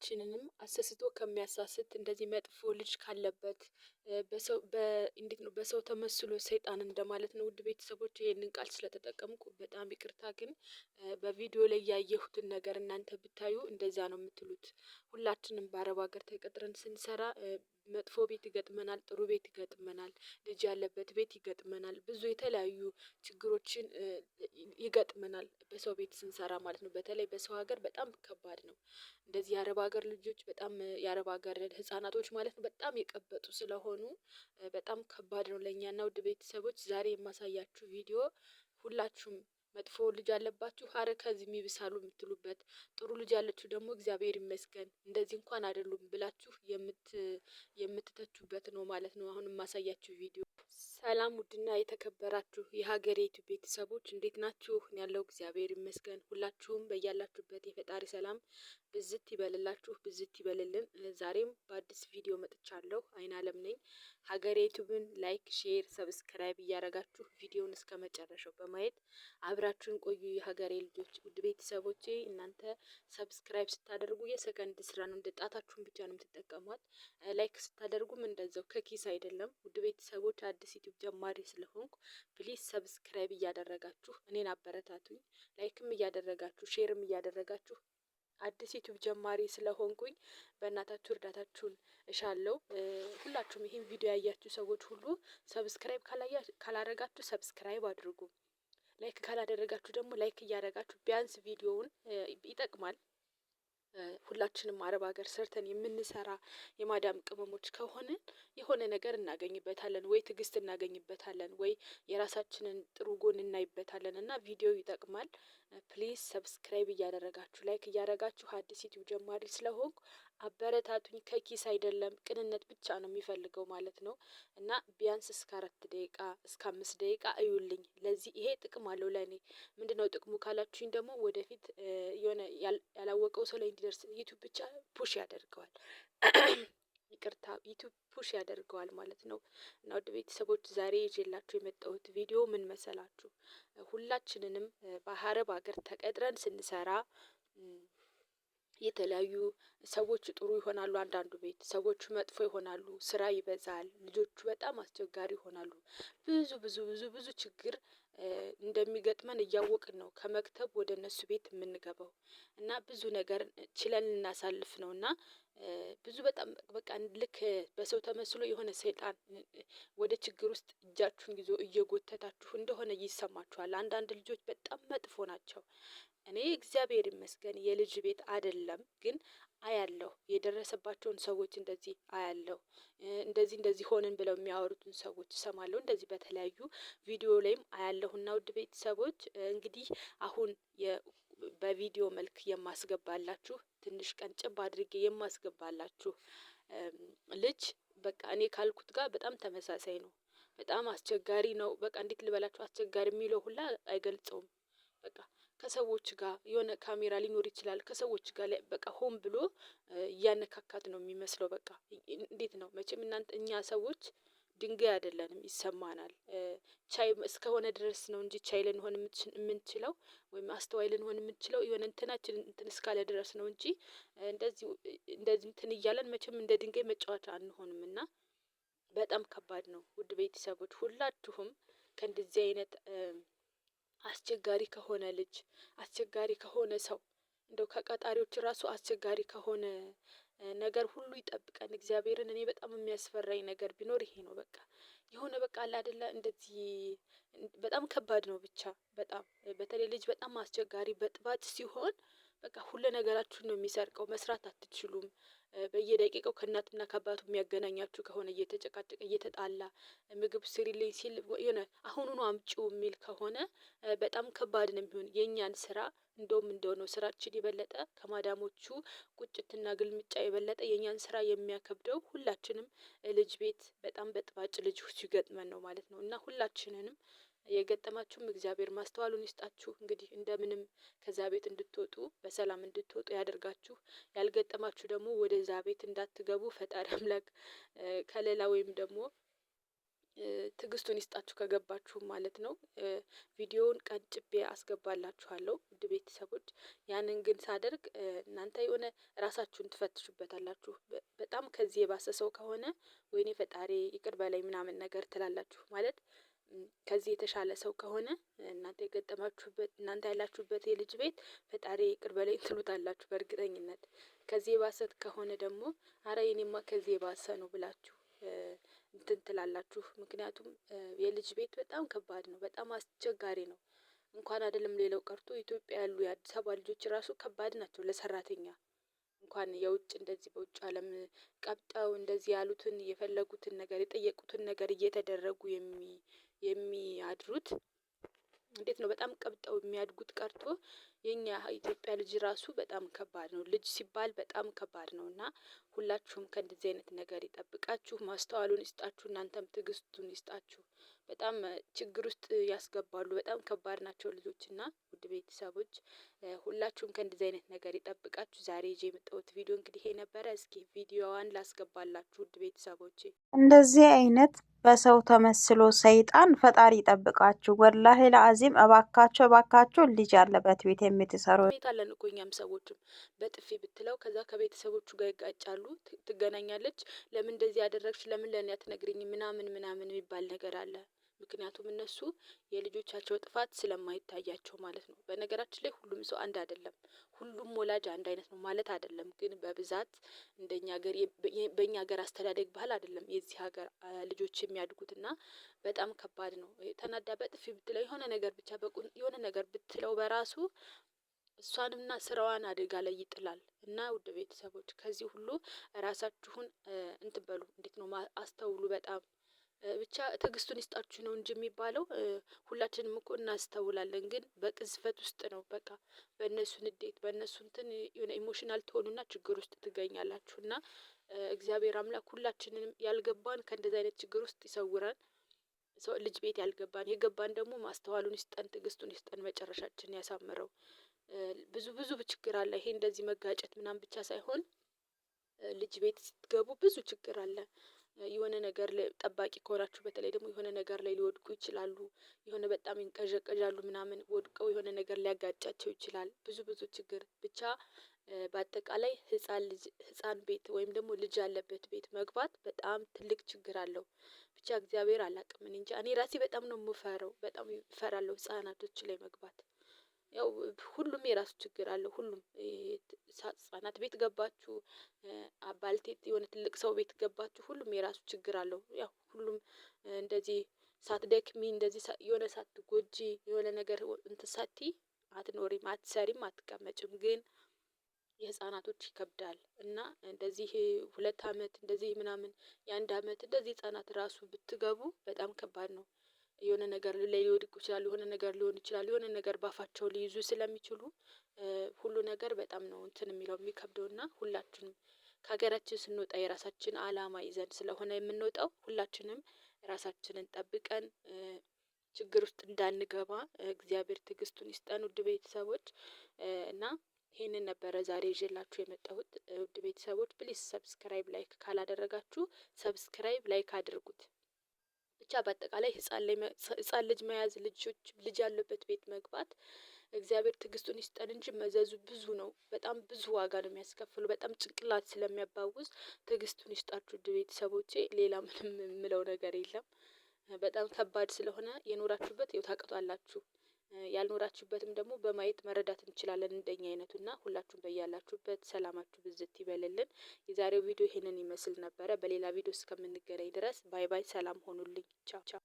ሁላችንንም አሰስቶ ከሚያሳስት እንደዚህ መጥፎ ልጅ ካለበት በሰው እንዴት ነው በሰው ተመስሎ ሰይጣን እንደማለት ነው። ውድ ቤተሰቦች ይሄንን ቃል ስለተጠቀምኩ በጣም ይቅርታ። ግን በቪዲዮ ላይ ያየሁትን ነገር እናንተ ብታዩ እንደዛ ነው የምትሉት። ሁላችንም በአረብ ሀገር ተቀጥረን ስንሰራ መጥፎ ቤት ይገጥመናል፣ ጥሩ ቤት ይገጥመናል፣ ልጅ ያለበት ቤት ይገጥመናል፣ ብዙ የተለያዩ ችግሮችን ይገጥመናል በሰው ቤት ስንሰራ ማለት ነው። በተለይ በሰው ሀገር በጣም ከባድ ነው። እንደዚህ የአረብ ሀገር ልጆች በጣም የአረብ ሀገር ህጻናቶች ማለት ነው በጣም የቀበጡ ስለሆኑ በጣም ከባድ ነው ለእኛና ውድ ቤተሰቦች ዛሬ የማሳያችሁ ቪዲዮ ሁላችሁም መጥፎ ልጅ አለባችሁ ሀረ ከዚህም ይብሳሉ የምትሉበት፣ ጥሩ ልጅ ያለችሁ ደግሞ እግዚአብሔር ይመስገን እንደዚህ እንኳን አይደሉም ብላችሁ የምትተቹበት ነው ማለት ነው። አሁን የማሳያችሁ ቪዲዮ። ሰላም ውድና የተከበራችሁ የሀገሬቱ ቤተሰቦች እንዴት ናችሁ? ያለው እግዚአብሔር ይመስገን። ሁላችሁም በያላችሁበት የፈጣሪ ሰላም ብዝት ይበልላችሁ፣ ብዝት ይበልልን። ዛሬም በአዲስ ቪዲዮ መጥቻለሁ። አይን አለም ነኝ። ሀገሬ ዩቲዩብን ላይክ፣ ሼር፣ ሰብስክራይብ እያደረጋችሁ ቪዲዮውን እስከ መጨረሻው በማየት አብራችሁን ቆዩ። የሀገሬ ልጆች ውድ ቤተሰቦቼ እናንተ ሰብስክራይብ ስታደርጉ የሰከንድ ስራ ነው፣ እንደ ጣታችሁን ብቻ ነው የምትጠቀሟት። ላይክ ስታደርጉም እንደዛው ከኪስ አይደለም። ውድ ቤተሰቦች አዲስ ዩቲዩብ ጀማሪ ስለሆንኩ ፕሊዝ ሰብስክራይብ እያደረጋችሁ እኔን አበረታቱኝ። ላይክም እያደረጋችሁ ሼርም እያደረጋችሁ አዲስ ዩቲዩብ ጀማሪ ስለሆንኩኝ በእናታችሁ እርዳታችሁን እሻለሁ። ሁላችሁም ይሄን ቪዲዮ ያያችሁ ሰዎች ሁሉ ሰብስክራይብ ካላደረጋችሁ ሰብስክራይብ አድርጉ። ላይክ ካላደረጋችሁ ደግሞ ላይክ እያደረጋችሁ ቢያንስ ቪዲዮውን ይጠቅማል። ሁላችንም አረብ ሀገር ሰርተን የምንሰራ የማዳም ቅመሞች ከሆነ የሆነ ነገር እናገኝበታለን፣ ወይ ትዕግስት እናገኝበታለን፣ ወይ የራሳችንን ጥሩ ጎን እናይበታለን እና ቪዲዮ ይጠቅማል። ፕሊዝ ሰብስክራይብ እያደረጋችሁ ላይክ እያደረጋችሁ አዲስ ዩቲዩብ ጀማሪ ስለሆንኩ አበረታቱኝ። ከኪስ አይደለም፣ ቅንነት ብቻ ነው የሚፈልገው ማለት ነው። እና ቢያንስ እስከ 4 ደቂቃ እስከ 5 ደቂቃ እዩልኝ። ለዚህ ይሄ ጥቅም አለው ለእኔ። ምንድነው ጥቅሙ ካላችሁኝ ደግሞ ወደፊት የሆነ ያላወቀው ሰው ላይ እንዲደርስ ዩቲዩብ ብቻ ፑሽ ያደርገዋል። ይቅርታ ዩቲዩብ ፑሽ ያደርገዋል ማለት ነው። እና ውድ ቤተሰቦች ዛሬ ይዤላችሁ የመጣሁት ቪዲዮ ምን መሰላችሁ? ሁላችንንም በአረብ ሀገር ተቀጥረን ስንሰራ የተለያዩ ሰዎች ጥሩ ይሆናሉ፣ አንዳንዱ ቤት ሰዎቹ መጥፎ ይሆናሉ፣ ስራ ይበዛል፣ ልጆቹ በጣም አስቸጋሪ ይሆናሉ። ብዙ ብዙ ብዙ ብዙ ችግር እንደሚገጥመን እያወቅን ነው ከመክተብ ወደ እነሱ ቤት የምንገባው እና ብዙ ነገር ችለን ልናሳልፍ ነው እና ብዙ በጣም በቃ ልክ በሰው ተመስሎ የሆነ ሰይጣን ወደ ችግር ውስጥ እጃችሁን ይዞ እየጎተታችሁ እንደሆነ ይሰማችኋል። አንዳንድ ልጆች በጣም መጥፎ ናቸው። እኔ እግዚአብሔር ይመስገን የልጅ ቤት አይደለም፣ ግን አያለሁ የደረሰባቸውን ሰዎች እንደዚህ አያለሁ። እንደዚህ ሆንን ብለው የሚያወሩትን ሰዎች እሰማለሁ። እንደዚህ በተለያዩ ቪዲዮ ላይም አያለሁና ውድ ቤተሰቦች እንግዲህ አሁን በቪዲዮ መልክ የማስገባላችሁ ትንሽ ቀንጭብ አድርጌ የማስገባላችሁ ልጅ በቃ እኔ ካልኩት ጋር በጣም ተመሳሳይ ነው። በጣም አስቸጋሪ ነው። በቃ እንዴት ልበላችሁ፣ አስቸጋሪ የሚለው ሁላ አይገልጸውም። በቃ ከሰዎች ጋር የሆነ ካሜራ ሊኖር ይችላል። ከሰዎች ጋር በቃ ሆን ብሎ እያነካካት ነው የሚመስለው። በቃ እንዴት ነው መቼም እናንተ እኛ ሰዎች ድንጋይ አይደለንም፣ ይሰማናል። ቻይ እስከሆነ ድረስ ነው እንጂ ቻይ ልንሆን የምንችለው ወይም አስተዋይ ልንሆን የምንችለው የሆነ እንትናችን እንትን እስካለ ድረስ ነው እንጂ እንደዚህ እንትን እያለን መቼም እንደ ድንጋይ መጫወቻ አንሆንም። እና በጣም ከባድ ነው ውድ ቤተሰቦች። ሁላችሁም ከእንደዚህ አይነት አስቸጋሪ ከሆነ ልጅ፣ አስቸጋሪ ከሆነ ሰው፣ እንደው ከቀጣሪዎች ራሱ አስቸጋሪ ከሆነ ነገር ሁሉ ይጠብቀን እግዚአብሔርን። እኔ በጣም የሚያስፈራኝ ነገር ቢኖር ይሄ ነው። በቃ የሆነ በቃ አለ አይደለ እንደዚህ በጣም ከባድ ነው። ብቻ በጣም በተለይ ልጅ በጣም አስቸጋሪ በጥባጭ ሲሆን በቃ ሁሉ ነገራችሁን ነው የሚሰርቀው። መስራት አትችሉም። በየደቂቃው ከእናትና ከአባቱ የሚያገናኛችሁ ከሆነ እየተጨቃጨቀ እየተጣላ ምግብ ስሪልኝ ሲል የሆነ አሁኑኑ አምጪው የሚል ከሆነ በጣም ከባድ ነው የሚሆን የእኛን ስራ። እንደሆነው ስራችን የበለጠ ከማዳሞቹ ቁጭትና ግልምጫ የበለጠ የእኛን ስራ የሚያከብደው ሁላችንም ልጅ ቤት በጣም በጥባጭ ልጅ ሲገጥመን ነው ማለት ነው። እና ሁላችንንም የገጠማችሁም እግዚአብሔር ማስተዋሉን ይስጣችሁ። እንግዲህ እንደምንም ከዛ ቤት እንድትወጡ በሰላም እንድትወጡ ያደርጋችሁ። ያልገጠማችሁ ደግሞ ወደዛ ቤት እንዳትገቡ ፈጣሪ አምላክ ከሌላ ወይም ደግሞ ትዕግስቱን ይስጣችሁ ከገባችሁ ማለት ነው። ቪዲዮውን ቀንጭቤ አስገባላችኋለሁ ውድ ቤተሰቦች። ያንን ግን ሳደርግ እናንተ የሆነ ራሳችሁን ትፈትሹበታላችሁ። በጣም ከዚህ የባሰ ሰው ከሆነ ወይኔ ፈጣሪ ይቅር በላይ ምናምን ነገር ትላላችሁ ማለት ከዚህ የተሻለ ሰው ከሆነ እናንተ የገጠማችሁበት እናንተ ያላችሁበት የልጅ ቤት ፈጣሪ ይቅር በላይ ትሉታላችሁ በእርግጠኝነት። ከዚህ የባሰ ከሆነ ደግሞ አረ የኔማ ከዚህ የባሰ ነው ብላችሁ እንትን ትላላችሁ። ምክንያቱም የልጅ ቤት በጣም ከባድ ነው፣ በጣም አስቸጋሪ ነው። እንኳን አይደለም ሌላው ቀርቶ ኢትዮጵያ ያሉ የአዲስ አበባ ልጆች ራሱ ከባድ ናቸው ለሰራተኛ። እንኳን የውጭ እንደዚህ በውጭ ዓለም ቀብጠው እንደዚህ ያሉትን የፈለጉትን ነገር የጠየቁትን ነገር እየተደረጉ የሚያድሩት እንዴት ነው በጣም ቀብጠው የሚያድጉት ቀርቶ የኛ ኢትዮጵያ ልጅ ራሱ በጣም ከባድ ነው። ልጅ ሲባል በጣም ከባድ ነው እና ሁላችሁም ከእንደዚህ አይነት ነገር ይጠብቃችሁ፣ ማስተዋሉን ይስጣችሁ፣ እናንተም ትዕግስቱን ይስጣችሁ። በጣም ችግር ውስጥ ያስገባሉ። በጣም ከባድ ናቸው ልጆች እና ውድ ቤተሰቦች ሁላችሁም ከእንደዚህ አይነት ነገር ይጠብቃችሁ። ዛሬ ይዤ የመጣሁት ቪዲዮ እንግዲህ ይሄ ነበረ። እስኪ ቪዲዮዋን ላስገባላችሁ ውድ ቤተሰቦቼ። እንደዚህ አይነት በሰው ተመስሎ ሰይጣን ፈጣሪ ይጠብቃችሁ። ወላሂ ለአዚም እባካችሁ እባካችሁ ልጅ ያለበት ቤት የምትሰሩ ታለን እኮ እኛም ሰዎችም በጥፊ ብትለው ከዛ ከቤተሰቦቹ ጋር ይጋጫሉ። ትገናኛለች። ለምን እንደዚህ ያደረግሽ ለምን ለእኔ አትነግሪኝ ምናምን ምናምን የሚባል ነገር አለ። ምክንያቱም እነሱ የልጆቻቸው ጥፋት ስለማይታያቸው ማለት ነው። በነገራችን ላይ ሁሉም ሰው አንድ አይደለም። ሁሉም ወላጅ አንድ አይነት ነው ማለት አይደለም። ግን በብዛት እንደኛ ሀገር በእኛ ሀገር አስተዳደግ ባህል አይደለም የዚህ ሀገር ልጆች የሚያድጉት እና በጣም ከባድ ነው። ተናዳ በጥፊ ብትለው የሆነ ነገር ብቻ የሆነ ነገር ብትለው በራሱ እሷንና ስራዋን አደጋ ላይ ይጥላል። እና ውድ ቤተሰቦች ከዚህ ሁሉ ራሳችሁን እንትን በሉ። እንዴት ነው አስተውሉ። በጣም ብቻ ትዕግስቱን ይስጣችሁ ነው እንጂ የሚባለው። ሁላችንም እኮ እናስተውላለን፣ ግን በቅዝፈት ውስጥ ነው በቃ በእነሱ ንዴት በእነሱ እንትን የሆነ ኢሞሽናል ትሆኑና ችግር ውስጥ ትገኛላችሁ። እና እግዚአብሔር አምላክ ሁላችንንም ያልገባን ከእንደዚህ አይነት ችግር ውስጥ ይሰውረን። ሰው ልጅ ቤት ያልገባን የገባን ደግሞ ማስተዋሉን ይስጠን፣ ትዕግስቱን ይስጠን፣ መጨረሻችን ያሳምረው። ብዙ ብዙ ችግር አለ። ይሄ እንደዚህ መጋጨት ምናምን ብቻ ሳይሆን ልጅ ቤት ስትገቡ ብዙ ችግር አለ። የሆነ ነገር ላይ ጠባቂ ከሆናችሁ በተለይ ደግሞ የሆነ ነገር ላይ ሊወድቁ ይችላሉ። የሆነ በጣም ይንቀዠቀዣሉ ምናምን ወድቀው የሆነ ነገር ሊያጋጫቸው ይችላል። ብዙ ብዙ ችግር ብቻ በአጠቃላይ ህፃን ቤት ወይም ደግሞ ልጅ ያለበት ቤት መግባት በጣም ትልቅ ችግር አለው። ብቻ እግዚአብሔር አላቅም እኔ እንጃ። እኔ ራሴ በጣም ነው የምፈራው፣ በጣም እፈራለሁ ህፃናቶች ላይ መግባት። ያው ሁሉም የራሱ ችግር አለው። ሁሉም ህጻናት ቤት ገባችሁ፣ ባልቴት የሆነ ትልቅ ሰው ቤት ገባችሁ፣ ሁሉም የራሱ ችግር አለው። ያው ሁሉም እንደዚህ ሳትደክሚ እንደዚህ የሆነ ሳትጎጂ የሆነ ነገር እንትን ሳትይ አትኖሪም፣ አትሰሪም፣ አትቀመጭም። ግን የህፃናቶች ይከብዳል እና እንደዚህ 2 አመት እንደዚህ ምናምን የ1 አመት እንደዚህ ህፃናት ራሱ ብትገቡ በጣም ከባድ ነው። የሆነ ነገር ላይ ሊወድቁ ይችላሉ፣ የሆነ ነገር ሊሆን ይችላል፣ የሆነ ነገር ባፋቸው ሊይዙ ስለሚችሉ ሁሉ ነገር በጣም ነው እንትን የሚለው የሚከብደውና ሁላችንም ከሀገራችን ስንወጣ የራሳችን አላማ ይዘን ስለሆነ የምንወጣው ሁላችንም ራሳችንን ጠብቀን ችግር ውስጥ እንዳንገባ እግዚአብሔር ትዕግስቱን ይስጠን ውድ ቤተሰቦች። እና ይሄንን ነበረ ዛሬ ይዤላችሁ የመጣሁት ውድ ቤተሰቦች። ፕሊዝ ሰብስክራይብ ላይክ ካላደረጋችሁ ሰብስክራይብ ላይክ አድርጉት። ብቻ በአጠቃላይ ህፃን ልጅ መያዝ ልጅ ያለበት ቤት መግባት እግዚአብሔር ትዕግስቱን ይስጠን እንጂ መዘዙ ብዙ ነው። በጣም ብዙ ዋጋ ነው የሚያስከፍሉ። በጣም ጭንቅላት ስለሚያባውዝ ትዕግስቱን ይስጣችሁ ውድ ቤተሰቦቼ። ሌላ ምንም የምለው ነገር የለም። በጣም ከባድ ስለሆነ የኖራችሁበት ይኸው ታውቁታላችሁ። ያልኖራችሁበትም ደግሞ በማየት መረዳት እንችላለን እንደኛ አይነቱና ሁላችሁም በያላችሁበት ሰላማችሁ ብዝት ይበልልን። የዛሬው ቪዲዮ ይሄንን ይመስል ነበረ። በሌላ ቪዲዮ እስከምንገናኝ ድረስ ባይ ባይ። ሰላም ሆኑልኝ። ቻው ቻው።